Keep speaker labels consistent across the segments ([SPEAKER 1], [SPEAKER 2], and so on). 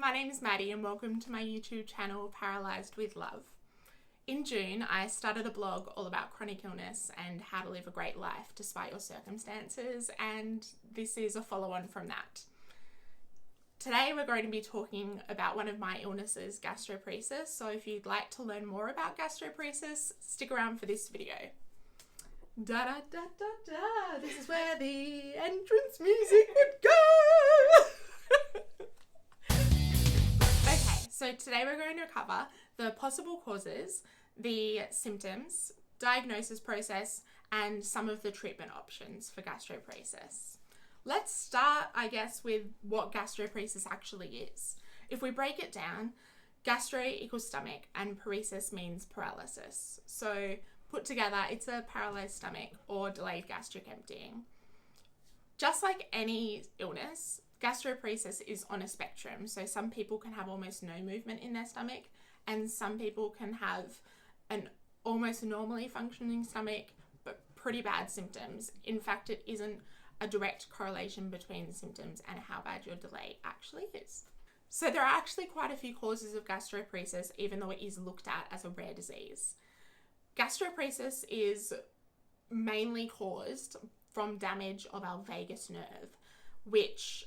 [SPEAKER 1] my name is Maddy and welcome to my YouTube channel Paralysed With Love. In June, I started a blog all about chronic illness and how to live a great life despite your circumstances, and this is a follow-on from that. Today we're going to be talking about one of my illnesses, gastroparesis, so if you'd like to learn more about gastroparesis, stick around for this video. Da da da da da, this is where the entrance music would go! Okay, so today we're going to cover the possible causes, the symptoms, diagnosis process, and some of the treatment options for gastroparesis. Let's start, I guess, with what gastroparesis actually is. If we break it down, gastro equals stomach and paresis means paralysis. So put together, it's a paralyzed stomach or delayed gastric emptying. Just like any illness, gastroparesis is on a spectrum. So some people can have almost no movement in their stomach, and some people can have an almost normally functioning stomach, but pretty bad symptoms. In fact, it isn't a direct correlation between symptoms and how bad your delay actually is. So there are actually quite a few causes of gastroparesis, even though it is looked at as a rare disease. Gastroparesis is mainly caused from damage of our vagus nerve, which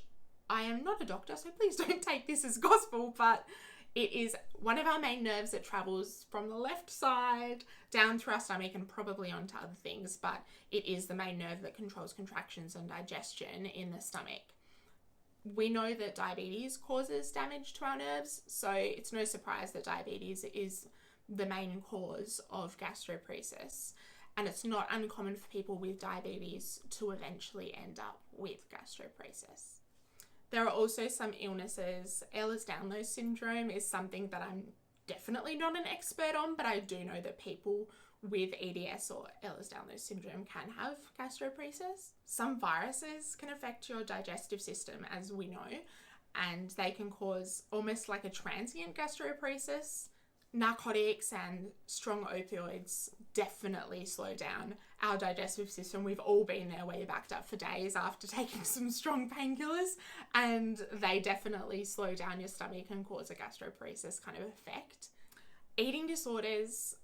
[SPEAKER 1] I am not a doctor, so please don't take this as gospel, but it is one of our main nerves that travels from the left side down through our stomach and probably onto other things, but it is the main nerve that controls contractions and digestion in the stomach. We know that diabetes causes damage to our nerves, so it's no surprise that diabetes is the main cause of gastroparesis, and it's not uncommon for people with diabetes to eventually end up with gastroparesis. There are also some illnesses. Ehlers-Danlos syndrome is something that I'm definitely not an expert on, but I do know that people with EDS or Ehlers-Danlos syndrome can have gastroparesis. Some viruses can affect your digestive system, as we know, and they can cause almost like a transient gastroparesis. Narcotics and strong opioids definitely slow down our digestive system. We've all been there where you're backed up for days after taking some strong painkillers, and they definitely slow down your stomach and cause a gastroparesis kind of effect. Eating disorders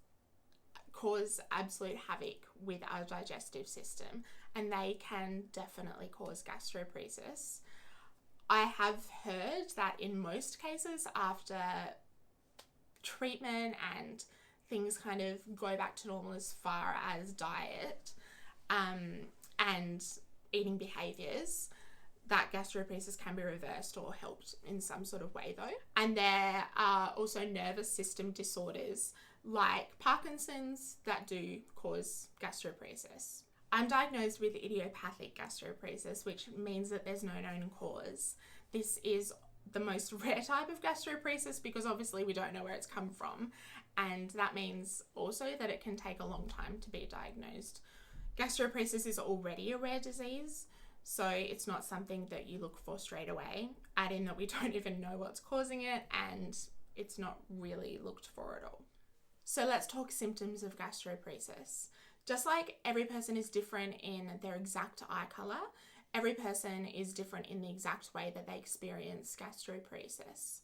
[SPEAKER 1] cause absolute havoc with our digestive system, and they can definitely cause gastroparesis. I have heard that in most cases, after treatment and things kind of go back to normal as far as diet and eating behaviours, that gastroparesis can be reversed or helped in some sort of way though. And there are also nervous system disorders like Parkinson's that do cause gastroparesis. I'm diagnosed with idiopathic gastroparesis, which means that there's no known cause. This is the most rare type of gastroparesis because obviously we don't know where it's come from, and that means also that it can take a long time to be diagnosed. Gastroparesis is already a rare disease, so it's not something that you look for straight away. Add in that we don't even know what's causing it, and it's not really looked for at all. So let's talk symptoms of gastroparesis. Just like every person is different in their exact eye colour, every person is different in the exact way that they experience gastroparesis.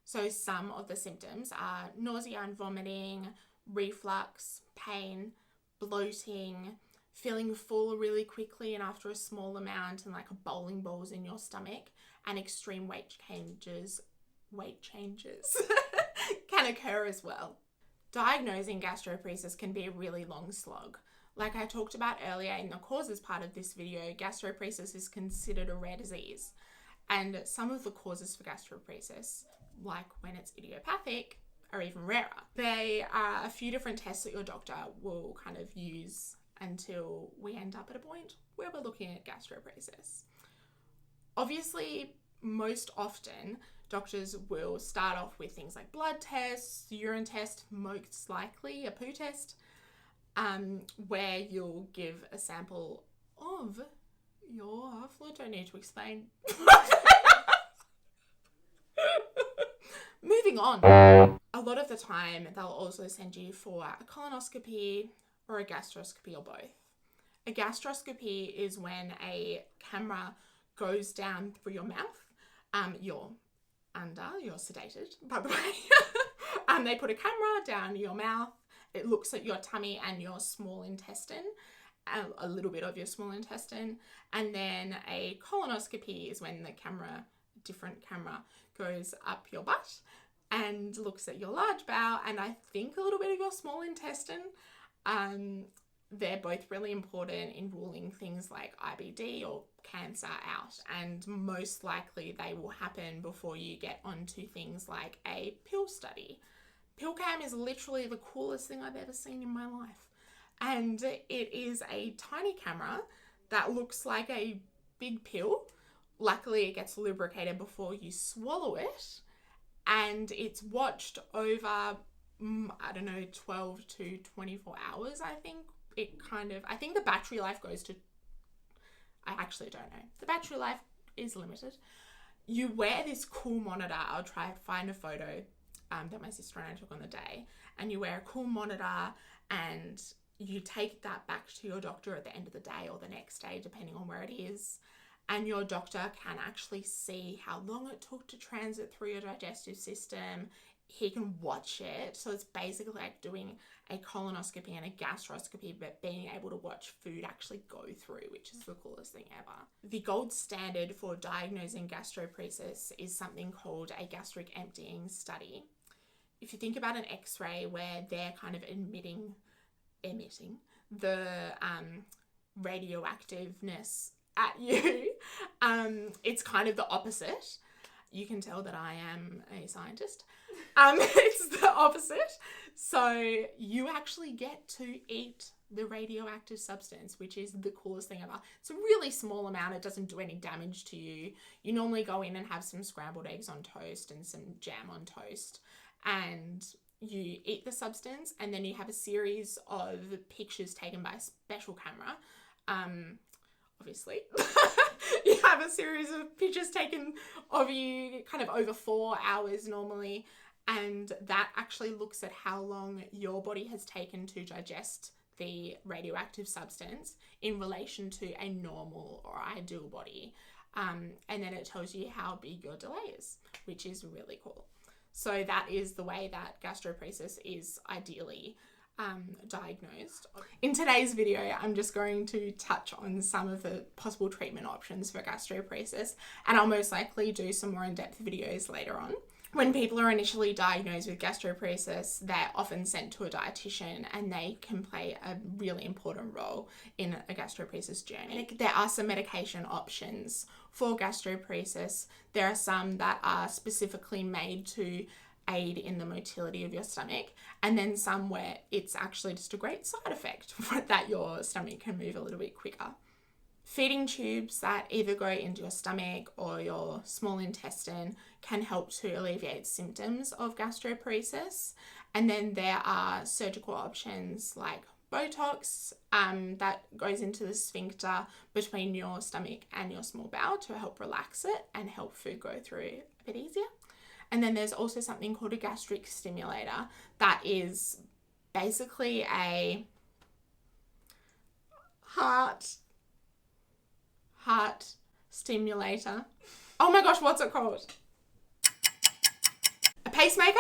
[SPEAKER 1] So some of the symptoms are nausea and vomiting, reflux, pain, bloating, feeling full really quickly and after a small amount and like bowling balls in your stomach, and extreme weight changes can occur as well. Diagnosing gastroparesis can be a really long slog. Like I talked about earlier in the causes part of this video, gastroparesis is considered a rare disease. And some of the causes for gastroparesis, like when it's idiopathic, are even rarer. There are a few different tests that your doctor will kind of use until we end up at a point where we're looking at gastroparesis. Obviously, most often, doctors will start off with things like blood tests, urine test, most likely a poo test, where you'll give a sample of your fluid. Don't need to explain. Moving on. A lot of the time, they'll also send you for a colonoscopy or a gastroscopy or both. A gastroscopy is when a camera goes down through your mouth, your you're sedated, by the way. They put a camera down your mouth. It looks at your tummy and your small intestine, a little bit of your small intestine. And then a colonoscopy is when the different camera goes up your butt and looks at your large bowel and I think a little bit of your small intestine. They're both really important in ruling things like IBD or cancer out, and most likely they will happen before you get onto things like a pill study. Pill cam is literally the coolest thing I've ever seen in my life, and it is a tiny camera that looks like a big pill. Luckily it gets lubricated before you swallow it, and it's watched over 12 to 24 hours, I think. I think the battery life goes to, I actually don't know. The battery life is limited. You wear this cool monitor. I'll try to find a photo that my sister and I took on the day. And you wear a cool monitor and you take that back to your doctor at the end of the day or the next day, depending on where it is. And your doctor can actually see how long it took to transit through your digestive system. He can watch it. So it's basically like doing a colonoscopy and a gastroscopy, but being able to watch food actually go through, which is the coolest thing ever. The gold standard for diagnosing gastroparesis is something called a gastric emptying study. If you think about an x-ray where they're kind of emitting the radioactiveness at you, it's kind of the opposite. You can tell that I am a scientist. It's the opposite. So you actually get to eat the radioactive substance, which is the coolest thing ever. It's a really small amount. It doesn't do any damage to you. You normally go in and have some scrambled eggs on toast and some jam on toast, and you eat the substance, and then you have a series of pictures taken by a special camera. Obviously. You have a series of pictures taken of you kind of over 4 hours normally, and that actually looks at how long your body has taken to digest the radioactive substance in relation to a normal or ideal body. And then it tells you how big your delay is, which is really cool. So that is the way that gastroparesis is ideally diagnosed. In today's video, I'm just going to touch on some of the possible treatment options for gastroparesis, and I'll most likely do some more in-depth videos later on. When people are initially diagnosed with gastroparesis, they're often sent to a dietitian, and they can play a really important role in a gastroparesis journey. There are some medication options for gastroparesis. There are some that are specifically made to aid in the motility of your stomach, and then some where it's actually just a great side effect that your stomach can move a little bit quicker. Feeding tubes that either go into your stomach or your small intestine can help to alleviate symptoms of gastroparesis. And then there are surgical options like Botox that goes into the sphincter between your stomach and your small bowel to help relax it and help food go through a bit easier. And then there's also something called a gastric stimulator that is basically a heart stimulator. Oh my gosh, what's it called? A pacemaker?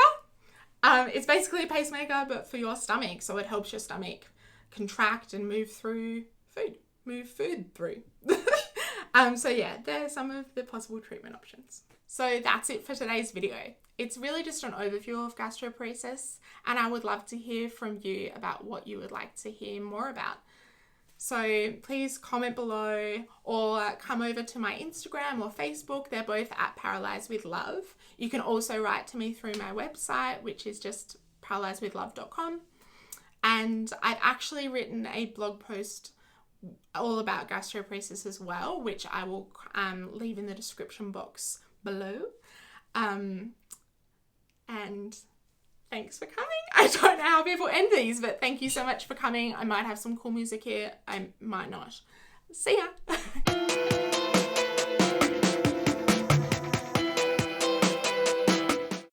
[SPEAKER 1] It's basically a pacemaker, but for your stomach. So it helps your stomach contract and move food through. So yeah, there's some of the possible treatment options. So that's it for today's video. It's really just an overview of gastroparesis, and I would love to hear from you about what you would like to hear more about. So please comment below or come over to my Instagram or Facebook. They're both at Paralysed With Love. You can also write to me through my website, which is just paralysedwithlove.com. And I've actually written a blog post all about gastroparesis as well, which I will leave in the description box below. And thanks for coming. I don't know how people end these, but thank you so much for coming. I might have some cool music here. I might not. See ya.